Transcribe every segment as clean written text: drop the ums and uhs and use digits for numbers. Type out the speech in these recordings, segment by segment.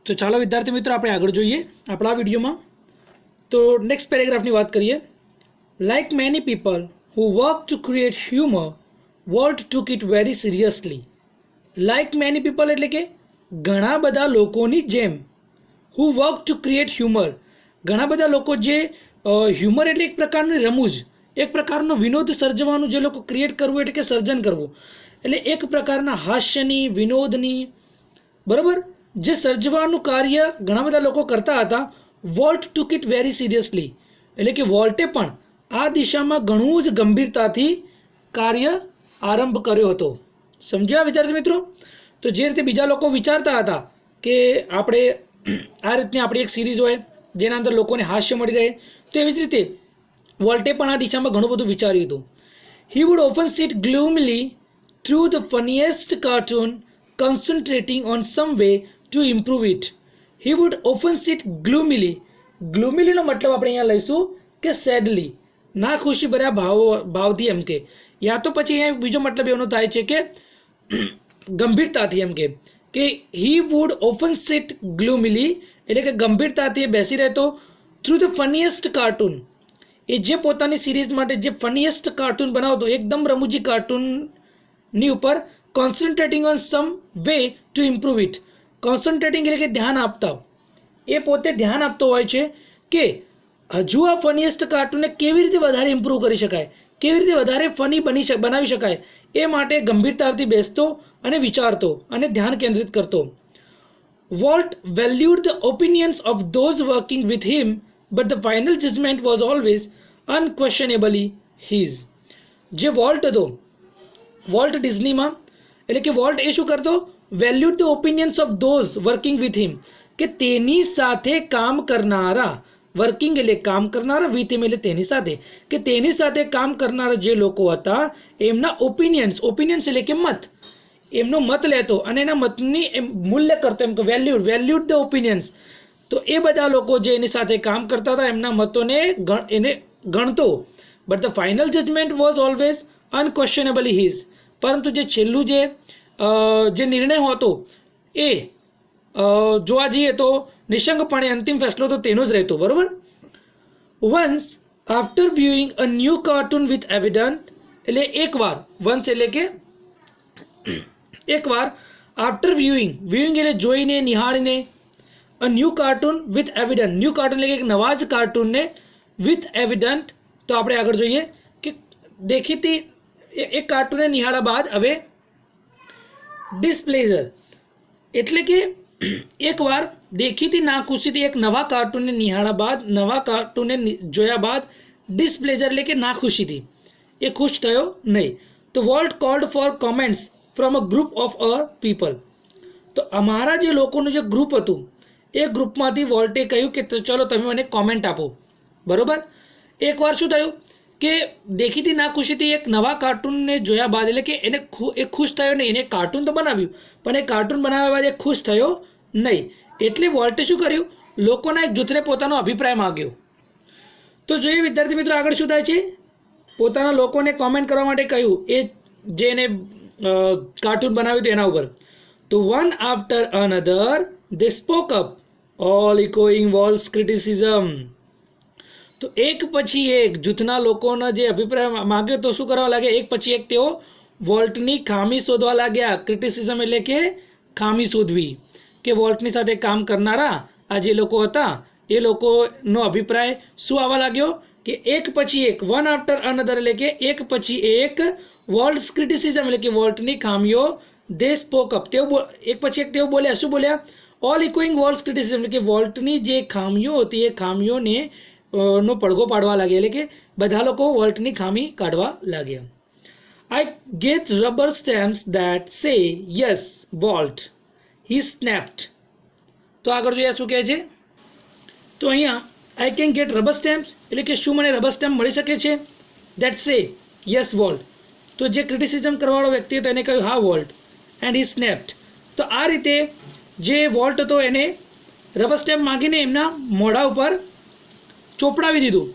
तो ચાલો વિદ્યાર્થી મિત્રો આપણે આગળ જોઈએ આપણા વિડીયોમાં. તો નેક્સ્ટ પેરેગ્રાફની વાત કરીએ. Like many people who work to create humour volt took it very seriously. Like many people એટલે કે ઘણા બધા લોકોની જેમ. હુ વર્ક ટુ ક્રિએટ હ્યુમર, ઘણા બધા લોકો જે હ્યુમર એટલે એક પ્રકારની રમૂજ, એક પ્રકારનો વિનોદ સર્જવાનું જે લોકો ક્રિએટ કરવું એટલે કે સર્જન કરવું, એટલે એક પ્રકારના હાસ્યની વિનોદની બરાબર જે સર્જવાનું કાર્ય ઘણા બધા લોકો કરતા હતા. Volt took it very seriously એટલે કે વોલ્ટે પણ આ દિશામાં ઘણું જ ગંભીરતાથી કાર્ય આરંભ કર્યો હતો. સમજ્યા વિદ્યાર્થી મિત્રો? તો જે રીતે બીજા લોકો વિચારતા હતા કે આપણે આ રીતની આપણી એક સિરીઝ હોય જેના અંદર લોકોને હાસ્ય મળી રહે, તો એવી જ રીતે વોલ્ટે પણ આ દિશામાં ઘણું બધું વિચાર્યું હતું. He would often sit glumly through the funniest cartoon concentrating on some way to improve it. He would often sit gloomily. Gloomily નો મતલબ આપણે અહીંયા લઈશું કે સેડલી, ના ખુશી ભર્યા ભાવથી એમ કે, યા તો પછી અહીંયા બીજો મતલબ એનો થાય છે કે ગંભીરતાથી એમ કે he would often sit gloomily એટલે કે ગંભીરતાથી બેસી રહેતો through the funniest cartoon. એ જે પોતાની સિરીઝ માટે જે ફનીએસ્ટ કાર્ટૂન બનાવતો, એકદમ રમૂજી કાર્ટૂનની ઉપર concentrating on some way to improve it. Concentrating એટલે કે ધ્યાન આપતા, એ પોતે ધ્યાન આપતો હોય છે કે હજુ આ ફનીએસ્ટ કાર્ટૂનને કેવી રીતે વધારે ઇમ્પ્રૂવ કરી શકાય, કેવી રીતે વધારે ફની બનાવી શકાય, એ માટે ગંભીરતાથી બેસતો અને વિચારતો અને ધ્યાન કેન્દ્રિત કરતો. Walt valued the opinions of those working with him but the final judgment was always unquestionably his. જે વોલ્ટ હતો, વોલ્ટ ડિઝનીમાં, એટલે કે વોલ્ટ એ શું કરતો? Valued the opinions of those working with him, કે તેની સાથે કામ કરનારા, વર્કિંગ એટલે કામ કરનારા, વિથ હિમ એટલે તેની સાથે, કે તેની સાથે કામ કરનારા જે લોકો હતા એમના ઓપિનિયન્સ, ઓપિનિયન્સ એટલે કે મત, એમનો મત લેતો અને એના મતની મૂલ્ય કરતો, એમ કે વેલ્યુડ ધ ઓપિનિયન્સ. તો એ બધા લોકો જે એની સાથે કામ કરતા હતા એમના મતોને એને ગણતો. But the final judgment was always unquestionably his. પરંતુ જે છેલ્લું જે નિર્ણય હતો એ જોવા જઈએ તો નિશંકપણે અંતિમ ફેસલો તો તેનો જ રહેતો. બરાબર. Once after viewing a new cartoon with evident, એટલે એકવાર, વન્સ એટલે કે એકવાર, આફ્ટર વ્યુઇંગ એટલે જોઈને નિહાળીને, a new cartoon with evident, new cartoon એટલે કે એક નવા જ કાર્ટૂનને વિથ એવિડન્ટ. તો આપણે આગળ જોઈએ કે દેખીતી એક કાર્ટૂનને નિહાળ્યા બાદ હવે ડિસ્પ્લેઝર એટલે કે એકવાર દેખીતી નાખુશીથી એક નવા કાર્ટૂનને નિહાળ્યા બાદ, નવા કાર્ટૂનને જોયા બાદ ડિસ્પ્લેઝર એટલે કે નાખુશીથી એ ખુશ થયો નહીં. તો Walt called for comments from a group of people. તો અમારા જે લોકોનું જે ગ્રુપ હતું એ ગ્રુપમાંથી વોલ્ટે કહ્યું કે ચલો તમે મને કોમેન્ટ આપો. બરાબર. એકવાર શું થયું કે દેખીતી નાખુશીથી એક નવા કાર્ટૂનને જોયા બાદ, એટલે કે એને એ ખુશ થયો નહીં, એને કાર્ટૂન તો બનાવ્યું પણ એ કાર્ટૂન બનાવ્યા બાદ એ ખુશ થયો નહીં. એટલે વોલ્ટે શું કર્યું? લોકોના એક જૂથને પોતાનો અભિપ્રાય માગ્યો. તો જોઈએ વિદ્યાર્થી મિત્રો આગળ શું થાય છે. પોતાના લોકોને કોમેન્ટ કરવા માટે કહ્યું, એ જે એને કાર્ટૂન બનાવ્યું હતું એના ઉપર. તો one after another they spoke up, all echoing Walt's criticism. તો એક પછી એક જૂથના લોકોનો જે અભિપ્રાય માગ્યો તો શું કરવા લાગ્યા? એક પછી એક તેઓ વોલ્ટની ખામી શોધવા લાગ્યા. ક્રિટિસિઝમ એટલે કે ખામી શોધવી, કે વોલ્ટની સાથે કામ કરનારા આ જે લોકો હતા એ લોકોનો અભિપ્રાય શું આવવા લાગ્યો કે એક પછી એક, વન આફ્ટર અનધર એટલે કે એક પછી એક, વોલ્ટ્સ ક્રિટિસિઝમ એટલે કે વોલ્ટની ખામીઓ, દે સ્પોક અપ તેઓ એક પછી એક તેઓ બોલ્યા. શું બોલ્યા? ઓલ ઇકોઈંગ વોલ્ટ્સ ક્રિટિસિઝમ એટલે કે વોલ્ટની જે ખામીઓ હતી એ ખામીઓને નો પડઘો પાડવા લાગ્યા, એટલે કે બધા લોકો વોલ્ટની ખામી કાઢવા લાગ્યા. I get rubber stamps that say yes Walt, he snapped. તો આગળ જોઈએ શું કહે છે. તો અહીંયા I can get rubber stamps એટલે કે શું મને રબર સ્ટેમ્પ મળી શકે છે? That say yes volt. તો જે ક્રિટિસિઝમ કરવાવાળો વ્યક્તિ હતો એને કહ્યું હા વોલ્ટ, એન્ડ હી સ્નેપ્ડ. તો આ રીતે જે વોલ્ટ હતો એને રબર સ્ટેમ્પ માગીને એમના મોઢા ઉપર ચોપડાવી દીધું.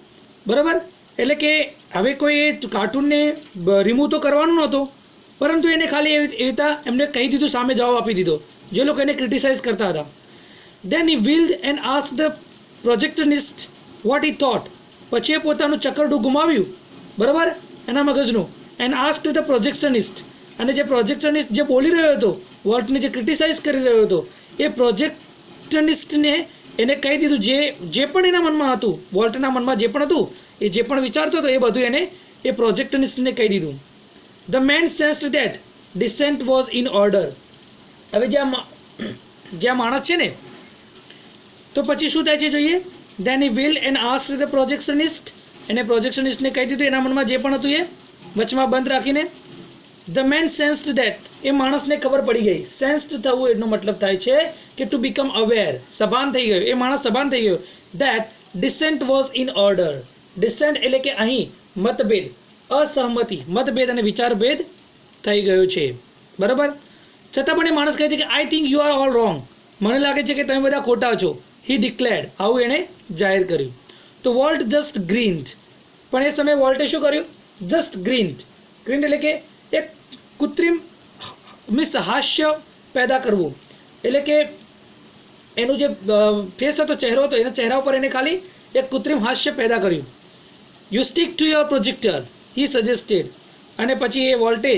બરાબર. એટલે કે હવે કોઈ એ કાર્ટૂનને રિમૂવ તો કરવાનું નહોતું, પરંતુ એને ખાલી એવી રીતે એમને કહી દીધું, સામે જવાબ આપી દીધો જે લોકો એને ક્રિટિસાઇઝ કરતા હતા. Then he wheeled and asked the projectionist what he thought. પછી એ પોતાનું ચક્કરડું ઘુમાવ્યું, બરાબર, એના મગજનું, એન્ડ આસ્ક્ડ ધ પ્રોજેક્શનિસ્ટ, અને જે પ્રોજેક્શનિસ્ટ જે બોલી રહ્યો હતો, વોલ્ટને જે ક્રિટિસાઇઝ કરી રહ્યો હતો, એ પ્રોજેક્શનિસ્ટને એને કહી દીધું જે પણ એના મનમાં હતું, વોલ્ટના મનમાં જે પણ હતું, એ જે પણ વિચારતો હતો એ બધું એને એ પ્રોજેક્શનિસ્ટને કહી દીધું. The man sensed that dissent was in order. હવે જે આ માણસ છે ને, તો પછી શું થાય છે જોઈએ. Then he will and asked the projectionist, એને પ્રોજેક્શનિસ્ટને કહી દીધું એના મનમાં જે પણ હતું એ વચમાં બંધ રાખીને. ધ મેન સેન્સ્ડ ધેટ, એ માણસને ખબર પડી ગઈ. સેન્સ્ડ થવું એનો મતલબ થાય છે કે ટુ બીકમ અવેર, સભાન થઈ ગયો, એ માણસ સભાન થઈ ગયો. That dissent was in order. Descent એટલે કે અહીં મતભેદ, અસહમતિ, મતભેદ અને વિચારભેદ થઈ ગયો છે, બરાબર. છતાં પણ એ માણસ કહે છે કે I think you are all wrong, મને લાગે છે કે તમે બધા ખોટા છો. હી ડિક્લેર્ડ, આવું એણે જાહેર કર્યું. તો વોલ્ટ જસ્ટ ગ્રીન્ડ, પણ એ સમયે વોલ્ટે શું કર્યું? જસ્ટ ગ્રીન્ડ. ગ્રીન્ડ એટલે કે એક કૃત્રિમ મીન્સ હાસ્ય પેદા કરવું, એટલે કે એનું જે ફેસ હતો, ચહેરો હતો, એના ચહેરા ઉપર એને ખાલી એક કૃત્રિમ હાસ્ય પેદા કર્યું. You stick to your projector, he suggested. અને પછી એ વોલ્ટે,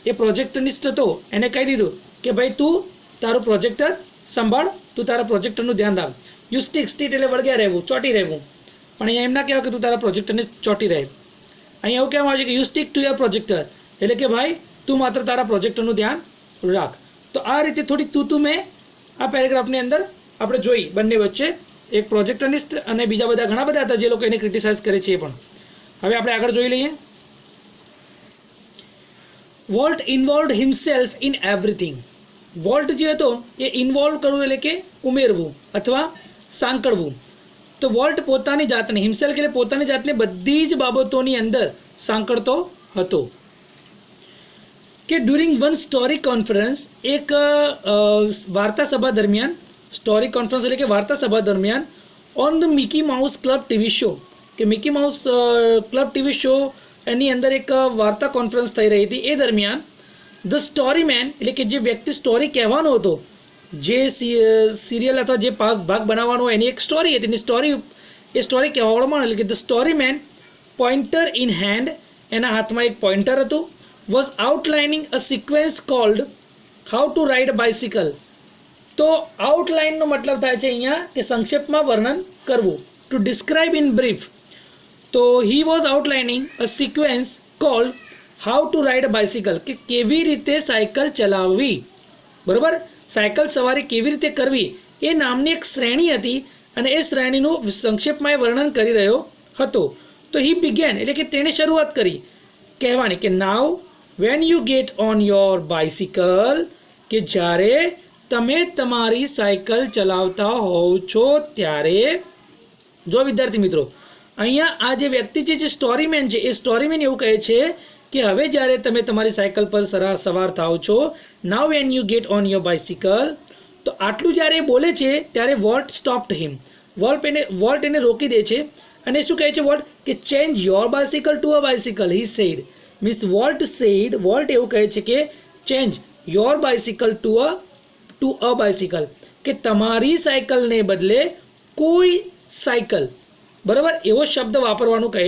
એ પ્રોજેક્ટનિસ્ટ હતો, એને કહી દીધું કે ભાઈ તું તારું પ્રોજેક્ટર સંભાળ, તું તારા પ્રોજેક્ટરનું ધ્યાન રાખ. યુ સ્ટીક, સ્ટીક એટલે વળગ્યા રહેવું, ચોંટી રહેવું, પણ અહીંયા એમ ના કહેવાય કે તું તારા પ્રોજેક્ટરને ચોંટી રહે. અહીંયા એવું કહેવામાં આવે છે કે you stick to your projector, એટલે કે ભાઈ તું માત્ર તારા પ્રોજેક્ટરનું ધ્યાન રાખ. તો આ રીતે થોડી તું મેં આ પેરેગ્રાફની અંદર આપણે જોઈ બંને વચ્ચે, એક પ્રોજેક્ટનિસ્ટ અને બીજા બધા ઘણા બધા હતા જે લોકો એને ક્રિટિસાઇઝ કરે છે. એ પણ હવે આપણે આગળ જોઈ લઈએ. Volt involved himself in everything. Volt જે હતો એ ઇન્વોલ્વ કરવું એટલે કે ઉમેરવું અથવા સાંકળવું. તો વોલ્ટ પોતાની જાતને, હિમસેલ્ફ એટલે પોતાની જાતને બધી જ બાબતોની અંદર સાંકળતો હતો. કે ડ્યુરિંગ વન સ્ટોરી કોન્ફરન્સ, એક વાર્તા સભા દરમિયાન, સ્ટોરી કોન્ફરન્સ એટલે કે વાર્તા સભા દરમિયાન, on the Mickey Mouse Club TV show, કે Mickey Mouse Club TV show એની અંદર એક વાર્તા કોન્ફરન્સ થઈ રહી હતી. એ દરમિયાન ધ સ્ટોરી મેન એટલે કે જે વ્યક્તિ સ્ટોરી કહેવાનો હતો, જે સિરિયલ અથવા જે ભાગ બનાવવાનો એની એક સ્ટોરી હતી, એ સ્ટોરી કહેવામાં એટલે કે the story man pointer in hand, એના હાથમાં એક પોઇન્ટર હતું, was outlining a sequence called how to ride a bicycle. તો આઉટલાઇનનો મતલબ થાય છે અહીંયા કે સંક્ષેપમાં વર્ણન કરવું, ટુ ડિસ્ક્રાઇબ ઇન બ્રીફ. તો he was outlining a sequence called how to ride a bicycle, કે કેવી રીતે સાયકલ ચલાવવી, બરાબર, સાયકલ સવારી કેવી રીતે કરવી, એ નામની એક શ્રેણી હતી અને એ શ્રેણીનું સંક્ષેપમાં એ વર્ણન કરી રહ્યો હતો. તો હી બિગેન એટલે કે તેણે શરૂઆત કરી કહેવાની કે now when you get on your bicycle, કે જ્યારે તમે તમારી સાયકલ ચલાવતા હોવ છો ત્યારે. જો વિદ્યાર્થી મિત્રો, અહીંયા આ જે વ્યક્તિ છે, જે સ્ટોરીમેન છે, એ સ્ટોરીમેન એવું કહે છે કે હવે જ્યારે તમે તમારી સાયકલ પર સવાર થાવ છો, now when you get on your bicycle, તો આટલું જ્યારે એ બોલે છે ત્યારે વોલ્ટ સ્ટોપ્ડ હિમ, વોલ્ટ એને રોકી દે છે. અને શું કહે છે વોલ્ટ? કે change your bicycle to a bicycle, he said. Means volt એવું કહે છે કે change your bicycle to a bicycle, કે તમારી સાયકલને બદલે કોઈ સાયકલ, બરાબર, એવો શબ્દ વાપરવાનું કહે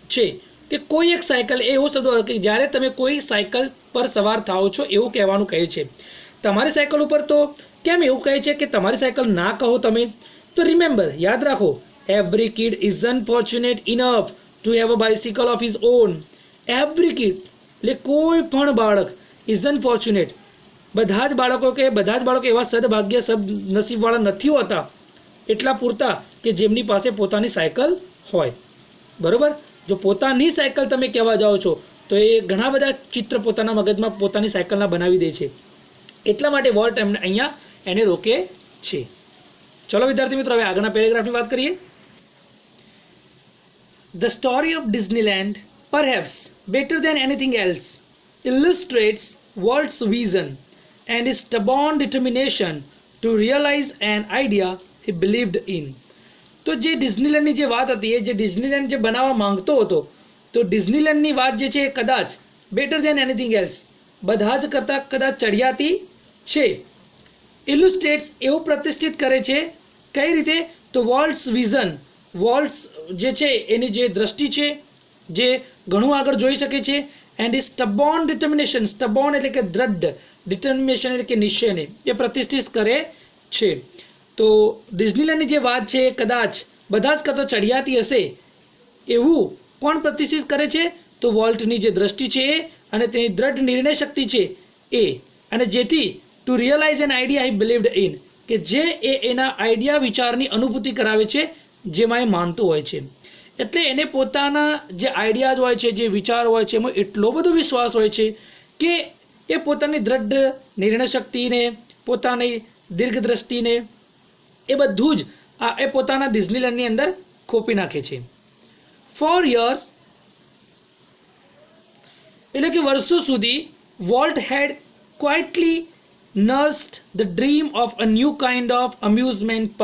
છે કે કોઈ એક સાયકલ, એવો શબ્દ કે જ્યારે તમે કોઈ સાયકલ પર સવાર થાઓ છો એવું કહેવાનું કહે છે. તમારી સાયકલ ઉપર તો કેમ એવું કહે છે કે તમારી સાયકલ ના કહો તમે? તો રિમેમ્બર, યાદ રાખો, every kid is unfortunate enough to have a bicycle of his own. Every kid એટલે કોઈ પણ બાળક ઇઝ અનફોર્ચ્યુનેટ, બધા જ બાળકો એવા સદભાગ્ય નસીબવાળા નથી હોતા એટલા પૂરતા કે જેમની પાસે પોતાની સાયકલ હોય, બરાબર. જો પોતાની સાયકલ તમે કહેવા જાઓ છો તો એ ઘણા બધા ચિત્ર પોતાના મગજમાં પોતાની સાયકલના બનાવી દે છે. એટલા માટે વોલ્ટ અહીંયા એને રોકે છે. ચલો વિદ્યાર્થી મિત્રો, હવે આગળના પેરેગ્રાફની વાત કરીએ. The story of Disneyland, perhaps better than anything else, illustrates Walt's vision and his stubborn determination to realize an idea he believed in. તો જે ડિઝનીલેન્ડની જે વાત હતી, એ જે ડિઝનીલેન્ડ જે બનાવવા માંગતો હતો, તો ડિઝનીલેન્ડની વાત જે છે એ કદાચ બેટર ધેન એનીથિંગ એલ્સ, બધા જ કરતાં કદાચ ચડિયાતી છે. ઇલ્યુસ્ટ્રેટ્સ એવું પ્રતિષ્ઠિત કરે છે કઈ રીતે તો વોલ્ટ્સ વિઝન વોલ્ટ્સ જે છે એની જે દ્રષ્ટિ છે જે ઘણું આગળ જોઈ શકે છે એન્ડ સ્ટબોર્ન ડિટર્મિનેશન સ્ટબોર્ન એટલે કે દ્રઢ ડિટર્મિનેશન એટલે કે નિશ્ચયને એ પ્રતિષ્ઠિત કરે છે તો ડિઝનીલેન્ડની જે વાત છે કદાચ બધા જ કરતો ચડિયાતી હશે એવું કોણ પ્રતિષ્ઠિત કરે છે તો વોલ્ટની જે દ્રષ્ટિ છે એ અને તેની દ્રઢ નિર્ણય શક્તિ છે એ અને જેથી to realize an idea I believed in કે જે એના આઈડિયા વિચારની અનુભૂતિ કરાવે છે જેમાં એ માનતો હોય છે એટલે એને પોતાના જે આઈડિયાઝ હોય છે જે વિચાર હોય છે એમાં એટલો બધો વિશ્વાસ હોય છે કે એ પોતાની દ્રઢ નિર્ણય શક્તિને પોતાની દીર્ઘદ્રષ્ટિને એ બધું જ એ પોતાના ડિઝનીલેન્ડની અંદર ખોપી નાખે છે ફોર યર્સ એટલે કે વર્ષો સુધી Walt had quietly nursed the dream of a new kind of amusement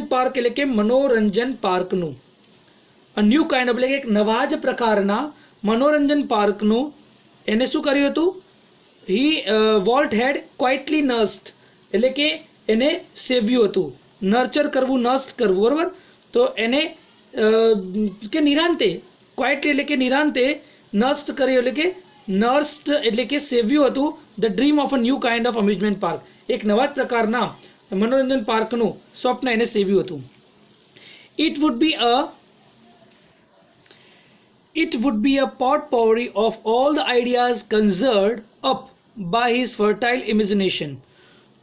park એટલે કે મનોરંજન પાર્કનું અ ન્યૂ કાઇન્ડ ઓફ એટલે કે એક નવા જ પ્રકારના મનોરંજન પાર્કનું એને શું કર્યું હતું વોલ્ટ હેડ ક્વાઇટલી નર્સ્ડ એટલે કે એને સેવ્યું હતું નર્ચર કરવું નર્સ્ડ કરવું બરાબર તો એને કે નિરાંતે ક્વાઇટલી એટલે કે નિરાંતે નર્સ્ડ કર્યું એટલે કે નર્સ્ડ એટલે કે સેવ્યું હતું the dream of a new kind of amusement park એક નવા જ પ્રકારના મનોરંજન પાર્કનું સ્વપ્ન એને સેવ્યું હતું It would be a potpourri of all the ideas conjured up by his fertile imagination.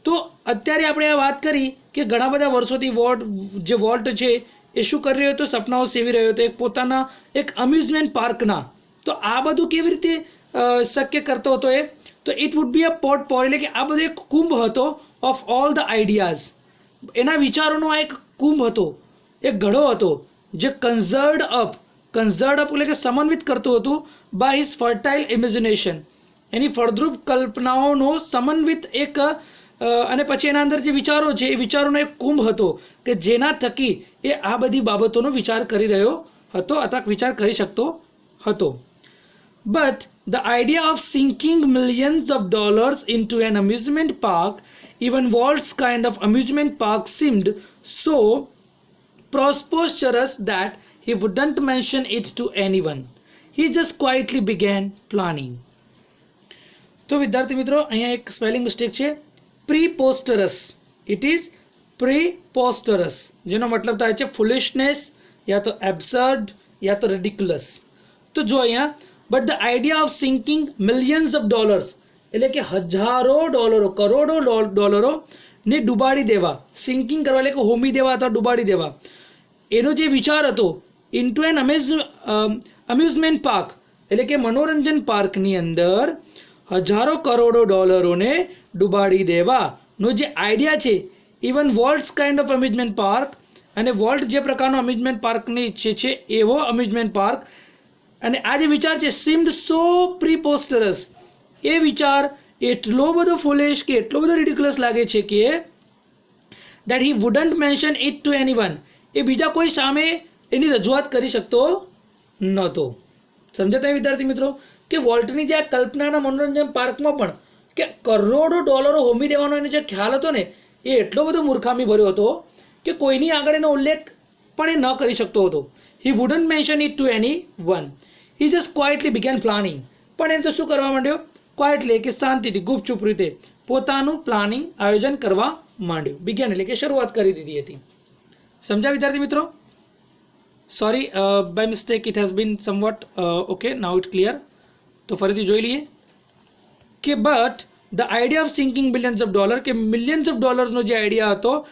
તો અત્યારે આપણે આ વાત કરી કે ઘણા બધા વર્ષોથી વોલ્ટ છે એ શું કરી રહ્યો હતો સપનાઓ સેવી રહ્યો હતો એક પોતાના એક અમ્યુઝમેન્ટ પાર્કના તો આ બધું કેવી રીતે શક્ય કરતો હતો એ તો ઇટ વુડ બી અ પોટપોરી એટલે કે આ બધો એક કુંભ હતો ઓફ ઓલ ધ આઈડિયાઝ એના વિચારોનો આ એક કુંભ હતો એક ઘડો હતો જે કન્ઝર્ડ અપ એટલે કે સમન્વિત કરતું હતું બાય હિઝ ફર્ટાઇલ ઇમેજિનેશન એની ફળદ્રુપ કલ્પનાઓનો સમન્વિત એક અને પછી એના અંદર જે વિચારો છે એ વિચારોનો એક કુંભ હતો કે જેના થકી એ આ બધી બાબતોનો વિચાર કરી રહ્યો હતો અથવા વિચાર કરી શકતો હતો but the idea of sinking millions of dollars into an amusement park even Walt's kind of amusement park seemed so preposterous that he wouldn't mention it to anyone. He just quietly began planning. તો વિદ્યાર્થી મિત્રો અહીંયા એક spelling mistake છે પ્રીપોસ્ટરસ it is પ્રીપોસ્ટરસ જેનો મતલબ થાય છે ફુલિશનેસ યા તો એબ્સર્ડ યા તો રેડિક્યુલસ તો જો અહીંયા but the idea of sinking millions of dollars એટલે કે હજારો ડોલરો કરોડો ડોલરો ને ડૂબાડી દેવા સિંકિંગ કરવા એટલે કે હોમી દેવા અથવા ડૂબાડી દેવા એનો જે વિચાર હતો ઇન્ટુ એન અમ્યુઝમેન્ટ પાર્ક એટલે કે મનોરંજન પાર્કની અંદર હજારો કરોડો ડોલરોને ડૂબાડી દેવાનો જે આઈડિયા છે even Walt's kind of amusement park અને વોલ્ટ જે પ્રકારનો અમ્યુઝમેન્ટ પાર્કની ઈચ્છે છે એવો અમ્યુઝમેન્ટ પાર્ક અને આ જે વિચાર છે સીમ્ડ સો પ્રીપોસ્ટરસ એ વિચાર એટલો બધો ફુલિશ કે એટલો બધો રિડિક્યુલસ લાગે છે કે that he wouldn't mention it to anyone એ બીજા કોઈ સામે એની રજૂઆત કરી શકતો નહોતો સમજાતા વિદ્યાર્થી મિત્રો કે વોલ્ટની જે આ કલ્પનાના મનોરંજન પાર્કમાં પણ કે કરોડો ડોલરો હોમી દેવાનો એનો જે ખ્યાલ હતો ને એ એટલો બધો મૂર્ખામી ભર્યો હતો કે કોઈની આગળ એનો ઉલ્લેખ પણ એ ન કરી શકતો હતો he wouldn't mention it to anyone he just quietly began planning પણ એને તો શું કરવા માંડ્યો ક્વાઇટલી કે શાંતિથી ગુપચુપ રીતે પોતાનું પ્લાનિંગ આયોજન કરવા માંડ્યું બિગેન એટલે કે શરૂઆત કરી દીધી હતી સમજા વિદ્યાર્થી મિત્રો sorry by mistake it has been somewhat okay now it clear તો ફરીથી જોઈ લઈએ કે but the idea of sinking billions of dollar કે મિલિયન્સ ઓફ ડોલરનો જે આઈડિયા હતો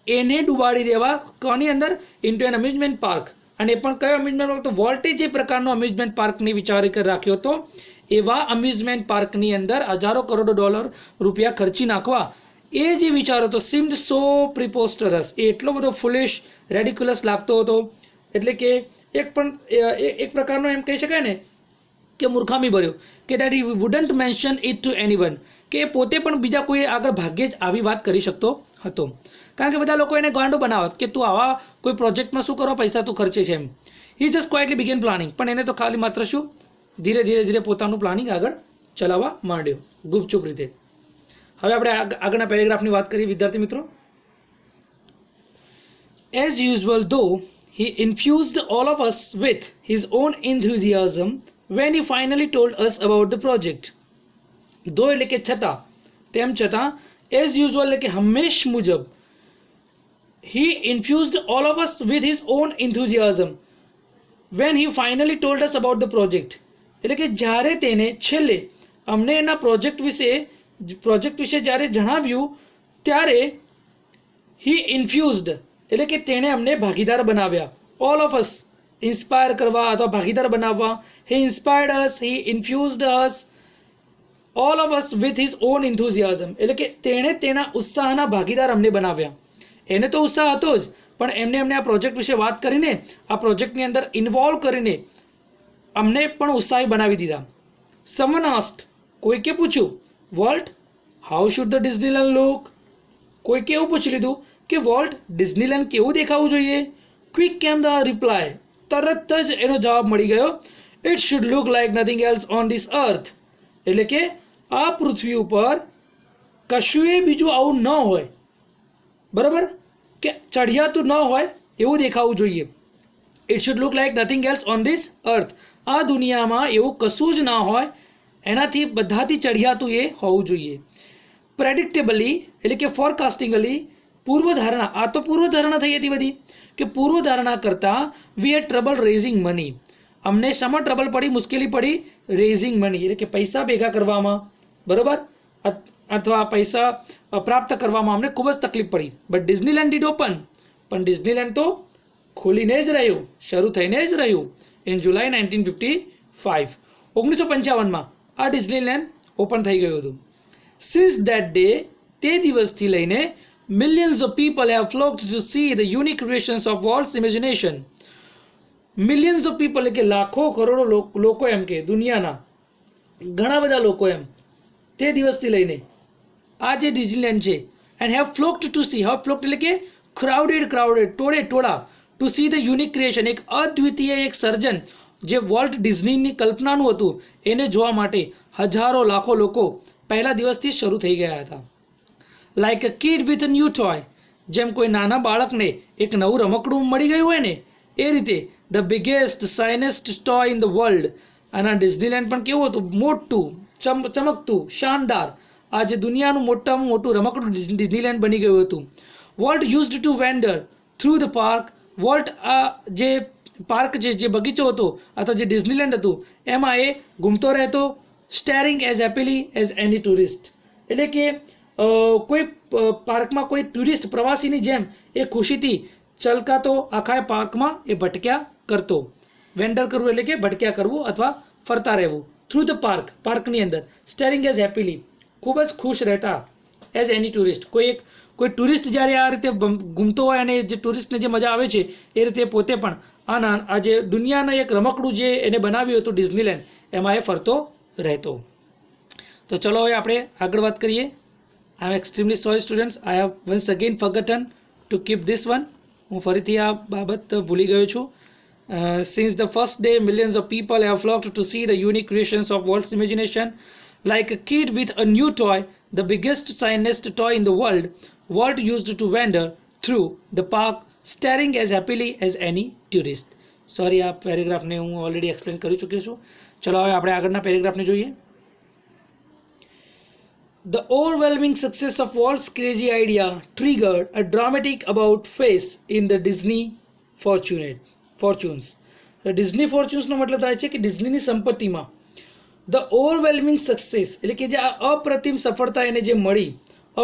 એને ડૂબાડી દેવા કોની અંદર ઇન્ટુ એન અમ્યુઝમેન્ટ પાર્ક અને એ પણ કયો અમ્યુઝમેન્ટ પાર્ક તો વોલ્ટે જે પ્રકારનો અમ્યુઝમેન્ટ પાર્કની વિચાર રાખ્યો હતો એવા અમ્યુઝમેન્ટ પાર્કની અંદર હજારો કરોડો ડોલર રૂપિયા ખર્ચી નાખવા એ જે વિચાર હતો સીમ્ડ સો પ્રિપોસ્ટરસ એ એટલો બધો ફુલિશ રેડિક્યુલસ લાગતો હતો એટલે કે એક પ્રકારનો એમ કહી શકાય ને કે મૂર્ખામી ભર્યો કે that he wouldn't mention it to anyone કે એ પોતે પણ બીજા કોઈ આગળ ભાગ્યે જ આવી વાત કરી શકતો હતો કારણ કે બધા લોકો એને ગાંડો બનાવત કે તું આવા કોઈ પ્રોજેક્ટમાં શું કરવા પૈસા તું ખર્ચે છે એમ he just quietly began planning પણ એને તો ખાલી માત્ર શું ધીરે ધીરે પોતાનું પ્લાનિંગ આગળ ચલાવવા માંડ્યો ગુપચુપ રીતે હવે આપણે આગળના પેરેગ્રાફની વાત કરીએ વિદ્યાર્થી મિત્રો. As usual, though he infused all of us with his own enthusiasm when he finally told us about the project. Though એટલે કે છતાં, તેમ છતાં, as usual એટલે કે હંમેશ મુજબ, he infused all of us with his own enthusiasm when he finally told us about the project. એટલે કે જ્યારે તેને છેલ્લે અમને એના પ્રોજેક્ટ વિશે જ્યારે જણાવ્યું ત્યારે he infused એટલે કે તેણે અમને ભાગીદાર બનાવ્યા. ઓલ ઓફ અસ ઇન્સ્પાયર કરવા અથવા ભાગીદાર બનાવવા. he inspired us, he infused us, all of us with his own enthusiasm એટલે કે તેણે તેના ઉત્સાહના ભાગીદાર અમને બનાવ્યા. એને તો ઉત્સાહ હતો જ, પણ એમને આ પ્રોજેક્ટ વિશે વાત કરીને, આ પ્રોજેક્ટની અંદર ઇન્વોલ્વ કરીને અમને પણ ઉત્સાહી બનાવી દીધા. someone asked, કોઈકે પૂછ્યું, volt, how should the Disneyland look? કોઈકે એવું પૂછી લીધું કે વોલ્ટ, ડિઝનીલેન્ડ કેવું દેખાવું જોઈએ? ક્વિક કેમ ધ રિપ્લાય, તરત જ એનો જવાબ મળી ગયો, it should look like nothing else on this અર્થ એટલે કે આ પૃથ્વી ઉપર કશું એ બીજું આવું ન હોય, બરાબર, કે ચઢિયાતું ન હોય એવું દેખાવું જોઈએ. It should look like nothing else on this અર્થ, આ દુનિયામાં એવું કશું જ ના હોય, એનાથી બધાથી ચઢિયાતું એ હોવું જોઈએ. પ્રેડિક્ટેબલી એટલે કે ફોરકાસ્ટિંગલી, પૂર્વધારણા, આ તો પૂર્વધારણા થઈ હતી બધી, કે પૂર્વધારણા કરતાં વી હેડ ટ્રબલ રેઝિંગ મની, અમને શામાં ટ્રબલ પડી, મુશ્કેલી પડી, રેઝિંગ મની એટલે કે પૈસા ભેગા કરવામાં, બરાબર, અથવા પૈસા પ્રાપ્ત કરવામાં અમને ખૂબ જ તકલીફ પડી. બટ ડિઝનીલેન્ડ ડીડ ઓપન, પણ ડિઝનીલેન્ડ તો ખોલીને જ રહ્યું, શરૂ થઈને જ રહ્યું ઇન જુલાઈ 1955. 1955માં આ ડિઝનીલેન્ડ ઓપન થઈ ગયું હતું. સિન્સ દેટ ડે, તે દિવસથી લઈને millions of people have flocked to see the unique creations of Walt's imagination. Millions of people એટલે કે લાખો કરોડો લોકો, એમ કે દુનિયાના ઘણા બધા લોકો એમ તે દિવસથી લઈને આ જે ડિઝનીલેન્ડ છે and have flocked to see, have flocked એટલે કે ક્રાઉડેડ, ટોળા to see the unique creation, એક અદ્વિતીય એક સર્જન જે વોલ્ટ ડિઝનીની કલ્પનાનું હતું એને જોવા માટે હજારો લાખો લોકો પહેલા દિવસથી શરૂ થઈ ગયા હતા. Like a kid with a new toy, જેમ કોઈ નાના બાળકને એક નવું રમકડું મળી ગયું હોય ને એ રીતે the biggest shiniest toy in the world. અને આ ડિઝનીલેન્ડ પણ કેવું હતું, મોટું, ચમકતું, શાનદાર, આ જે દુનિયાનું મોટામાં મોટું રમકડું ડિઝનીલેન્ડ બની ગયું હતું. Volt used two vendor through the park, volt આ જે પાર્ક છે, જે બગીચો હતો અથવા જે ડિઝનીલેન્ડ હતું એમાં એ ઘૂમતો રહેતો, સ્ટેરિંગ એઝ હેપીલી એઝ એની ટુરિસ્ટ એટલે કે કોઈ પાર્કમાં કોઈ ટુરિસ્ટ પ્રવાસીની જેમ એ ખુશીથી ચલકાતો આખા પાર્કમાં એ ભટક્યા કરતો. વેન્ડર કરવું એટલે કે ભટક્યા કરવું અથવા ફરતા રહેવું. થ્રુ ધ પાર્ક, પાર્કની અંદર. સ્ટેરિંગ એઝ હેપીલી, ખૂબ જ ખુશ રહેતા. એઝ એની ટુરિસ્ટ, કોઈ ટુરિસ્ટ જ્યારે આ રીતે ઘૂમતો હોય અને જે ટુરિસ્ટને જે મજા આવે છે એ રીતે પોતે પણ આ જે દુનિયાનું એક રમકડું જે એને બનાવ્યું હતું ડિઝનીલેન્ડ એમાં એ ફરતો રહેતો. તો ચલો હવે આપણે આગળ વાત કરીએ. I am extremely sorry students, I have once again forgotten to keep this one. હું ફરીથી આ બાબત ભૂલી ગયો છું. Since the first day, millions of people have flocked to see the unique creations of Walt's imagination. Like a kid with a new toy, the biggest finest toy in the world, Walt used to wander through the park, staring as happily as any tourist. Sorry, આ પેરેગ્રાફને હું already explain કરી ચૂક્યો છું. ચલો હવે આપણે આગળના પેરેગ્રાફને જોઈએ. The overwhelming success of Walt's crazy idea triggered a dramatic about face in the Disney fortunes. Disney fortunes નો મતલબ થાય છે કે ડિઝનીની સંપત્તિમાં ધ ઓવરવેલ્મિંગ સક્સેસ એટલે કે જે આ અપ્રતિમ સફળતા એને જે મળી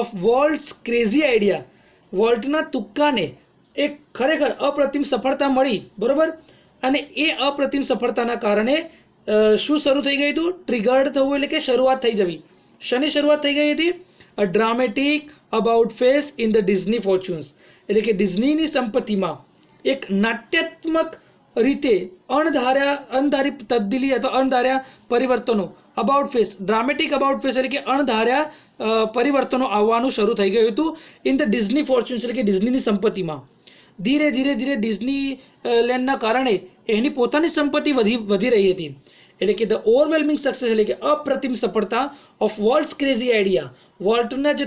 ઓફ વોલ્ટ્સ ક્રેઝી આઈડિયા, વોલ્ટના તુક્કાને એક ખરેખર અપ્રતિમ સફળતા મળી, બરાબર. અને એ અપ્રતિમ સફળતાના કારણે શું શરૂ થઈ ગયું હતું, ટ્રિગર્ડ થવું એટલે કે શરૂઆત થઈ જવી. શની શરૂઆત થઈ ગઈ હતી? A dramatic about face in the Disney fortunes એટલે કે ડિઝનીની સંપત્તિમાં એક નાટ્યાત્મક રીતે અણધારી તબદીલી અથવા અણધાર્યા પરિવર્તનો, about face, dramatic about face એટલે કે અણધાર્યા પરિવર્તનો આવવાનું શરૂ થઈ ગયું હતું ઇન ધ ડિઝની ફોર્ચ્યુન્સ એટલે કે ડિઝનીની સંપત્તિમાં. ધીરે ધીરે ડિઝની લેન્ડના કારણે એની પોતાની સંપત્તિ વધી રહી હતી. એટલે કે ધ ઓવરવેલ્મિંગ સક્સેસ એટલે કે અપ્રતિમ સફળતા ઓફ વોલ્ટ્સ ક્રેઝી આઈડિયા. વોલ્ટના જે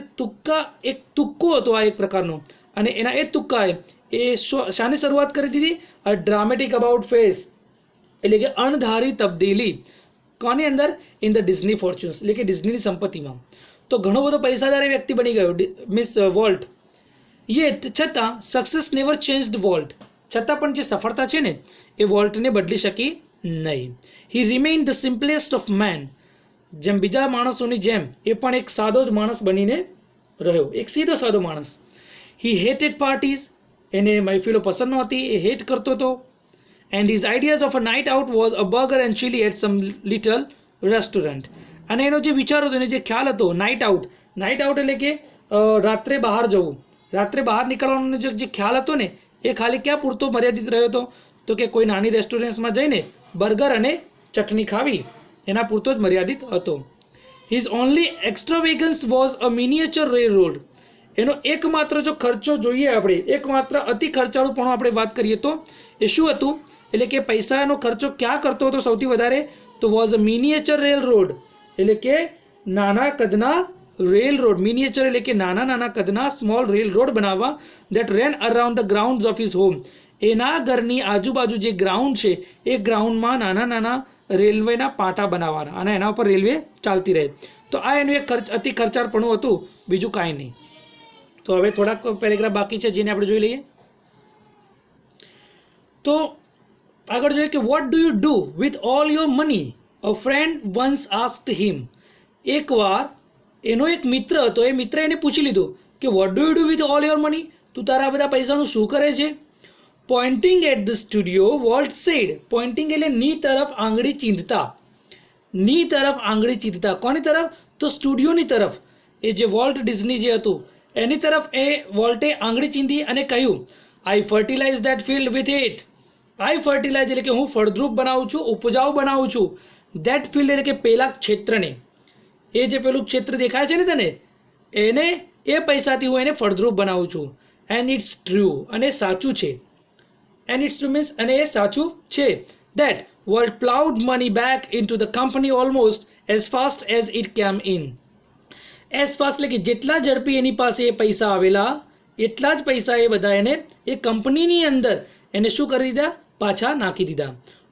એક તુક્કો હતો આ એક પ્રકારનો, અને એના એ તુક્કાએ એ શાની શરૂઆત કરી દીધી? અ ડ્રામેટિક અબાઉટ ફેસ એટલે કે અણધારી તબદીલી. કોની અંદર? ઇન ધ ડિઝની ફોર્ચ્યુન્સ એટલે કે ડિઝનીની સંપત્તિમાં. તો ઘણો બધો પૈસાદાર વ્યક્તિ બની ગયો મિસ વોલ્ટ. યેટ છતાં સક્સેસ નેવર ચેન્જડ વોલ્ટ. છતાં પણ જે સફળતા છે ને એ વોલ્ટને બદલી શકી નહીં. He remain the simplest of men. જેમ બીજા માણસોની જેમ એ પણ એક સાદો જ માણસ બનીને રહ્યો, એક સીધો સાદો માણસ. He hated parties. એને મહેફિલો પસંદ નહોતી, એ હેટ કરતો હતો. And his ideas of a night out was a burger and chili at some little restaurant. અને એનો જે વિચાર હતો, એને જે ખ્યાલ હતો નાઇટ આઉટ એટલે કે રાત્રે બહાર જવું, રાત્રે બહાર નીકળવાનો જે ખ્યાલ હતો ને એ ખાલી ક્યાં પૂરતો મર્યાદિત રહ્યો હતો? તો કે કોઈ નાની રેસ્ટોરન્ટ્સમાં જઈને બર્ગર અને ચટણી ખાવી, એના પૂરતો જ મર્યાદિત હતો. His only extravagance was a miniature railroad. એનો એકમાત્ર જો ખર્ચો જોઈએ આપણે, એકમાત્ર અતિ ખર્ચાળું આપણે વાત કરીએ તો એ શું હતું? એટલે કે પૈસાનો ખર્ચો ક્યાં કરતો હતો સૌથી વધારે? તો was a miniature rail road એટલે કે નાના કદના રેલ રોડ. મિનિએચર એટલે કે નાના કદના સ્મોલ રેલ રોડ બનાવવા. That rain around the ground of his home. એના ઘરની આજુબાજુ જે ગ્રાઉન્ડ છે એ ગ્રાઉન્ડમાં નાના રેલવેના પાટા બનાવવાના અને એના ઉપર રેલવે ચાલતી રહે. તો આ એનું એક અતિ ખર્ચાળપણું હતું, બીજું કાંઈ નહીં. તો હવે થોડાક પેરેગ્રાફ બાકી છે જેને આપણે જોઈ લઈએ. તો આગળ જોઈએ કે what do you do with all your money? A friend once asked him. એકવાર એનો એક મિત્ર હતો, એ મિત્ર એને પૂછી લીધું કે what do you do with all your money? તું તારા બધા પૈસાનું શું કરે છે? Pointing at the studio Walt said. Pointing એટલે ની તરફ આંગળી ચીંધતા. ની તરફ આંગળી ચીંધતા. કોની તરફ? તો સ્ટુડિયોની તરફ. એ જે વોલ્ટ ડિઝની જે હતું એની તરફ એ વોલ્ટે આંગળી ચીંધી અને કહ્યું, I fertilize that field with it. I fertilize એટલે કે હું ફળદ્રુપ બનાવું છું, ઉપજાઉ બનાવું છું. દેટ ફિલ્ડ એટલે કે પેલા ક્ષેત્રને, એ જે પેલું ક્ષેત્ર દેખાય છે ને તને, એને એ પૈસાથી હું એને ફળદ્રુપ બનાવું છું. And it's true. અને સાચું છે. એન્ડ ઇટ્સ ટ્રુ મીન્સ અને એ સાચું છે. That Walt ploughed money back into the company almost as fast as it came in. As fast એટલે કે જેટલા ઝડપી એની પાસે એ પૈસા આવેલા એટલા જ પૈસા એ બધા એને એ કંપનીની અંદર એને શું કરી દીધા? પાછા નાખી દીધા.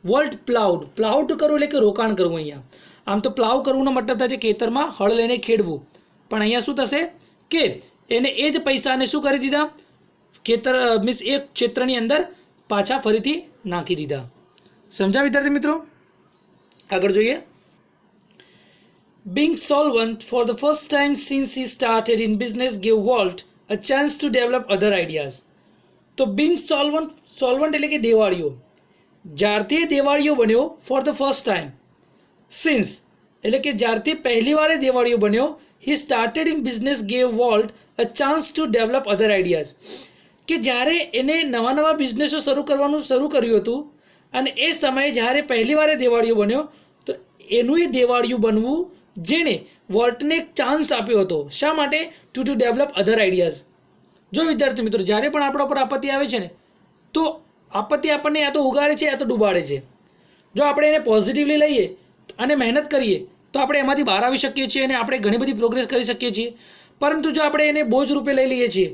વોલ્ટ પ્લાઉડ. પ્લાઉડ કરવું એટલે કે રોકાણ કરવું. અહીંયા આમ તો પ્લાવ કરવુંનો મતલબ થાય છે ખેતરમાં હળ લઈને ખેડવું, પણ અહીંયા શું થશે કે એને એ જ પૈસાને શું કરી દીધા? ખેતર મીન્સ એ ક્ષેત્રની અંદર પાછા ફરીથી નાખી દીધા. સમજા વિદ્યાર્થી મિત્રો? આગળ જોઈએ. Being solvent for the first time since he started in business gave Walt a chance to develop other ideas. તો being solvent એટલે કે દેવાળીઓ. જ્યારથી એ દેવાળીઓ બન્યો for the first time, since એટલે કે જ્યારથી પહેલી વાર એ દેવાળીઓ બન્યો, he started in business gave Walt a chance to develop other ideas. કે જ્યારે એને નવા બિઝનેસો શરૂ કરવાનું શરૂ કર્યું હતું અને એ સમયે જ્યારે પહેલી વાર એ દેવાળીઓ બન્યો તો એનું એ દેવાળીયું બનવું જેણે વોલ્ટને એક ચાન્સ આપ્યો હતો. શા માટે? To develop other ideas. જો વિદ્યાર્થી મિત્રો, જ્યારે પણ આપણા પર આપત્તિ આવે છે ને તો આપત્તિ આપણને યા તો ઉગાડે છે યા તો ડૂબાડે છે. જો આપણે એને પોઝિટિવલી લઈએ અને મહેનત કરીએ તો આપણે એમાંથી બહાર આવી શકીએ છીએ અને આપણે ઘણી બધી પ્રોગ્રેસ કરી શકીએ છીએ. પરંતુ જો આપણે એને બોજ રૂપે લઈ લઈએ છીએ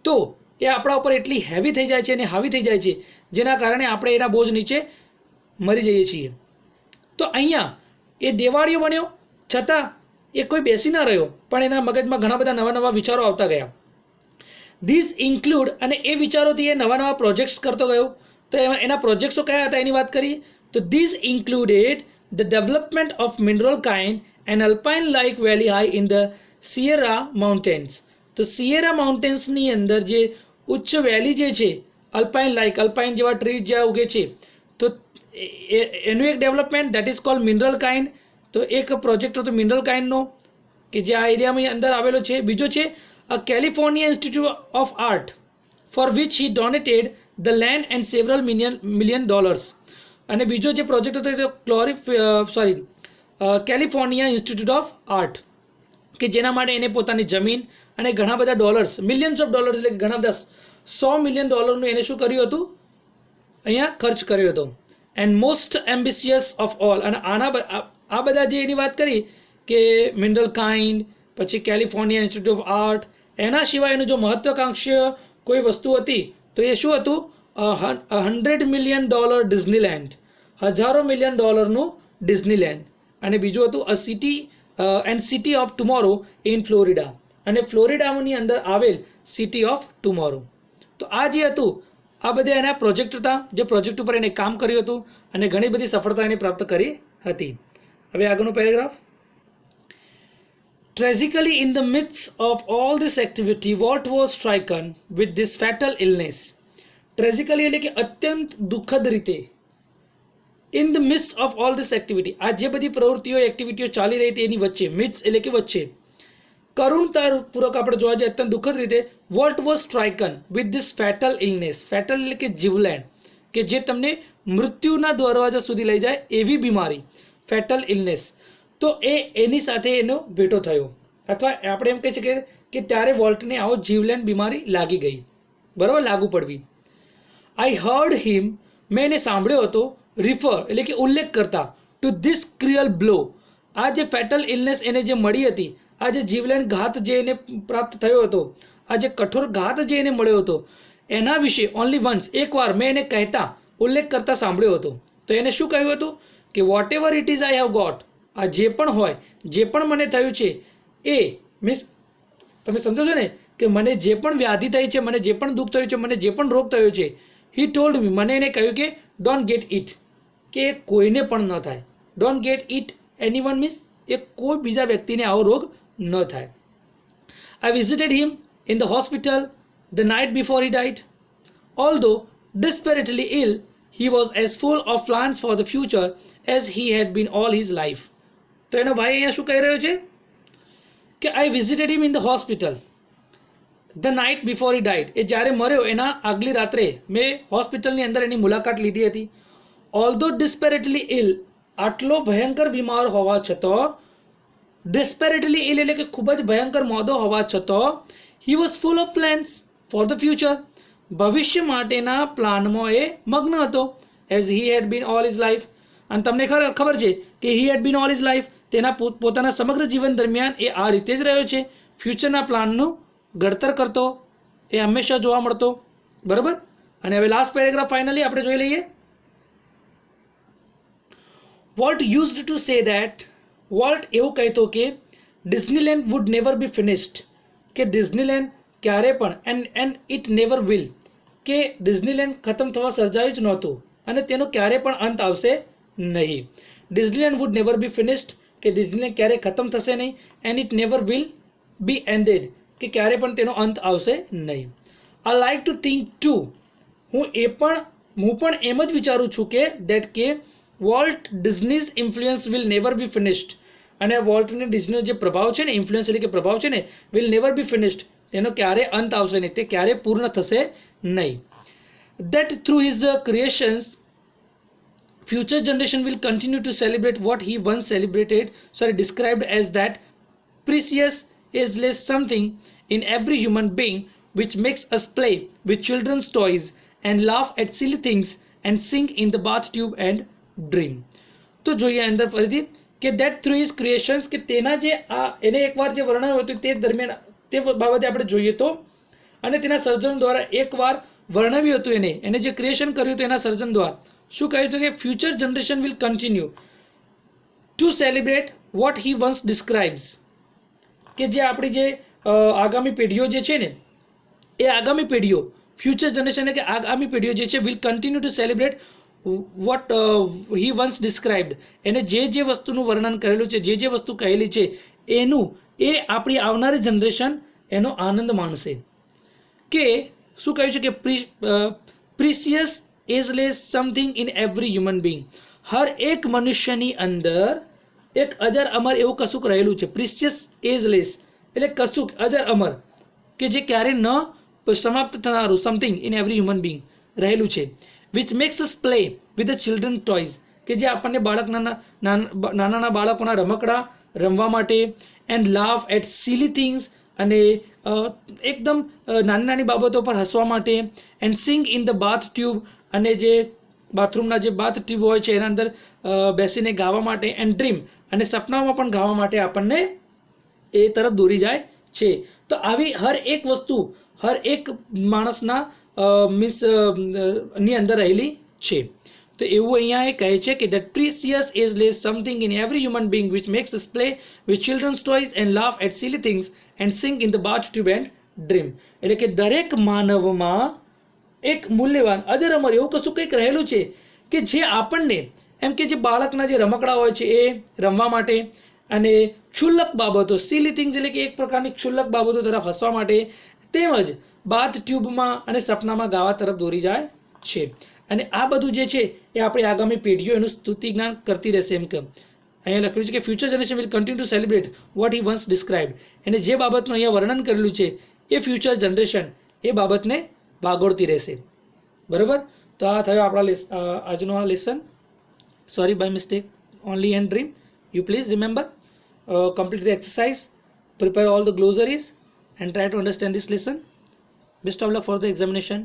તો એ આપણા ઉપર એટલી હેવી થઈ જાય છે અને હાવી થઈ જાય છે જેના કારણે આપણે એના બોજ નીચે મરી જઈએ છીએ. તો અહીંયા એ દેવાળીઓ બન્યો છતાં એ કોઈ બેસી ન રહ્યો, પણ એના મગજમાં ઘણા બધા નવા વિચારો આવતા ગયા. ધીસ ઇન્ક્લુડ અને એ વિચારોથી એ નવા પ્રોજેક્ટ્સ કરતો ગયો. તો એના પ્રોજેક્ટ્સો કયા હતા એની વાત કરીએ તો this included the development of mineral kind and alpine like valley high in the Sierra mountains. તો સિયેરા માઉન્ટેન્સની અંદર જે ઉચ્ચ વેલી જે છે અલ્પાઇન જેવા ટ્રીઝ જ્યાં ઉગે છે, તો એનું એક development that is called mineral kind. તો એક પ્રોજેક્ટ હતો મિનરલ કાઇન્ડનો કે જે આ એરિયામાં અંદર આવેલો છે. બીજો છે a California Institute of Art for which he donated the land and several million dollars. અને બીજો જે પ્રોજેક્ટ હતો એ તો કેલિફોર્નિયા ઇન્સ્ટિટ્યૂટ ઓફ આર્ટ કે જેના માટે એને પોતાની જમીન અને ઘણા બધા ડોલર્સ, મિલિયન્સ ઓફ ડોલર્સ એટલે ઘણા બધા $100 મિલિયન એને શું કર્યું હતું? અહીંયા ખર્ચ કર્યો હતો. And most ambitious of all. અને આ બધા જે એની વાત કરી કે મિનરલ કાઇન્ડ, પછી કેલિફોર્નિયા ઇન્સ્ટિટ્યૂટ ઓફ આર્ટ, એના સિવાયનું જો મહત્વાકાંક્ષી કોઈ વસ્તુ હતી તો એ શું હતું? $100 million ડિઝનીલેન્ડ, $1,000 million ડિઝનીલેન્ડ. અને બીજું હતું a city of tomorrow in Florida, અને ફ્લોરિડાની અંદર આવેલ સિટી ઓફ ટુમોરો. તો આ જે હતું આ બધા એના પ્રોજેક્ટ હતા, જે પ્રોજેક્ટ ઉપર એને કામ કર્યું હતું અને ઘણી બધી સફળતા એને પ્રાપ્ત કરી હતી. હવે આગળનો paragraph. Tragically, in the midst of all this activity, Walt was stricken with this fatal illness. Tragically એટલે કે અત્યંત દુઃખદ રીતે. In the midst of all this activity, આ જે બધી પ્રવૃત્તિઓ એક્ટિવિટીઓ ચાલી રહી હતી એની વચ્ચે, midst એટલે કે વચ્ચે, કરુણતાપૂર્વક આપણે જોવા જઈએ અત્યંત દુઃખદ રીતે, Walt was stricken with this fatal illness. Fatal એટલે કે જીવલેણ, કે જે તમને મૃત્યુના દરવાજા સુધી લઈ જાય એવી બીમારી, ફેટલ ઇલનેસ. તો એની સાથે એનો ભેટો થયો, અથવા આપણે એમ કહી શકીએ કે ત્યારે વોલ્ટને આવો જીવલેણ બીમારી લાગી ગઈ, બરાબર, લાગુ પડવી. આઈ હર્ડ હિમ, મેં એને સાંભળ્યો હતો, રિફર એટલે કે ઉલ્લેખ કરતા, ટુ ધીસ ક્રિયલ બ્લો, આ જે ફેટલ ઇલનેસ એને જે મળી હતી, આ જે જીવલેણ ઘાત જે એને પ્રાપ્ત થયો હતો, આ જે કઠોર ઘાત જે એને મળ્યો હતો, એના વિશે ઓનલી વન્સ, એકવાર મેં એને કહેતા, ઉલ્લેખ કરતા સાંભળ્યો હતો. તો એને શું કહ્યું હતું કે whatever it is I have got, આ જે પણ હોય, જે પણ મને થયું છે એ મીન્સ તમે સમજો છો ને કે મને જે પણ વ્યાધિ થઈ છે, મને જે પણ દુઃખ થયું છે, મને જે પણ રોગ થયો છે, હી ટોલ્ડ મી, મને એને કહ્યું કે ડોન્ટ ગેટ ઇટ, કે કોઈને પણ ન થાય. Don't get it anyone means એ કોઈ બીજા વ્યક્તિને આવો રોગ ન થાય. I visited him in the hospital the night before he died. Although desperately ill, he was as full of plans for the future as he had been all his life. તો એનો ભાઈ અહીંયા શું કહી રહ્યો છે કે I visited him in the hospital the night before he died. એ જ્યારે મર્યો એના આગલી રાત્રે મેં હોસ્પિટલની અંદર એની મુલાકાત લીધી હતી. Although desperately ill, આટલો ભયંકર બીમાર હોવા છતાં, desperately ill એટલે કે ખૂબ જ ભયંકર મોદો હોવા છતાં, he was full of plans for the future, ભવિષ્ય માટેના પ્લાનમાં એ મગ્ન હતો, as he had been all his life. અને તમને ખબર છે કે he had been all his life, તેના પોતાના સમગ્ર જીવન દરમિયાન એ આ રીતે જ રહ્યો છે, ફ્યુચરના પ્લાનનું ઘડતર કરતો, એ હંમેશા જોવા મળતો, બરાબર. અને હવે લાસ્ટ પેરેગ્રાફ ફાઇનલી આપણે જોઈ લઈએ. Walt used to say that, Walt એવું કહેતો કે Disneyland would never be finished, કે ડિઝનીલેન્ડ ક્યારે પણ એન્ડ ઇટ નેવર વિલ, કે ડિઝનીલેન્ડ ખતમ થવા સર્જાયું જ નહોતું અને તેનો ક્યારે પણ અંત આવશે નહીં. Disneyland would never be finished, કે ડિઝનીલેન્ડ ક્યારે ખતમ થશે નહીં, and it never will be ended, કે ક્યારે પણ તેનો અંત આવશે નહીં. I like to think too, હું પણ એમ જ વિચારું છું કે દેટ કે Walt Disney's influence will never be finished, અને વોલ્ટની ડિઝનીનો જે પ્રભાવ છે ને, ઇન્ફ્લુઅન્સ એટલે કે પ્રભાવ છે ને, વિલ નેવર બી ફિનિશ્ડ, તેનો ક્યારે અંત આવશે નહીં, તે ક્યારે પૂર્ણ થશે નહીં. That through his creations future generation will continue to celebrate what he once described as that precious, ageless something in every human being which makes us play with children's toys and laugh at silly things and sing in the bath tube and dream. તો જોઈએ અંદર ફરીથી કે that through his creations, કે તેના જે એને એકવાર જે વર્ણવ્યું હતું તે દરમિયાન તે બાબતે આપણે જોઈએ તો, અને તેના સર્જન દ્વારા એકવાર વર્ણવ્યું હતું એને જે ક્રિએશન કર્યું હતું એના સર્જન દ્વારા શું કહ્યું હતું કે future generation will continue to celebrate what he once describes, કે જે આપણી જે આગામી પેઢીઓ જે છે ને એ આગામી પેઢીઓ, ફ્યુચર જનરેશન કે આગામી પેઢીઓ જે છે will continue to celebrate what he once described, એને જે વસ્તુનું વર્ણન કરેલું છે, જે વસ્તુ કહેલી છે એનું એ આપણી આવનારી જનરેશન એનો આનંદ માણશે. કે શું કહ્યું છે કે precious ageless something in every human being, હર એક મનુષ્યની અંદર એક અજર અમર એવું કશુંક રહેલું છે. પ્રિસિયસ એજલેસ એટલે કશુંક અજર અમર, કે જે ક્યારે ન સમાપ્ત થનારું, something in every human being રહેલું છે. Which makes us play with the children toys, કે જે આપણને નાના બાળકોના રમકડા રમવા માટે, and laugh at silly things, અને એકદમ નાની બાબતો પર હસવા માટે, and sing in the bathtub, અને જે બાથરૂમના જે બાથ ટ્યુબ હોય છે એના અંદર બેસીને ગાવા માટે, એન્ડ ડ્રીમ, અને સપનાઓમાં પણ ગાવા માટે આપણને એ તરફ દોરી જાય છે. તો આવી હર એક વસ્તુ હર એક માણસના મીન્સ ની અંદર રહેલી છે. તો એવું અહીંયા એ કહે છે કે that precious is lays something in every human being which makes us play with children's toys and laugh at silly things and sing in the bathtub and dream. એટલે કે દરેક માનવમાં એક મૂલ્યવાન અજર અમર એવું કશું કંઈક રહેલું છે કે જે આપણને એમ કે જે બાળકના જે રમકડા હોય છે એ રમવા માટે, અને ક્ષુલ્લક બાબતો, સિલી થિંગ્સ એટલે કે એક પ્રકારની ક્ષુલ્લક બાબતો તરફ હસવા માટે, તેમજ બાથ ટ્યુબમાં અને સપનામાં ગાવા તરફ દોરી જાય છે. અને આ બધું જે છે એ આપણી આગામી પેઢીઓ એનું સ્તુતિ જ્ઞાન કરતી રહેશે. એમ કે અહીંયા લખ્યું છે કે future generation will continue to celebrate what he once described. એને જે બાબતનું અહીંયા વર્ણન કરેલું છે એ ફ્યુચર જનરેશન એ બાબતને વાગોળતી રહેશે. બરાબર. તો આ થયો આપણા આજનો આ lesson. Sorry by mistake only and dream. You please remember, complete the exercise, prepare all the glossaries and try to understand this lesson. Best of luck for the examination.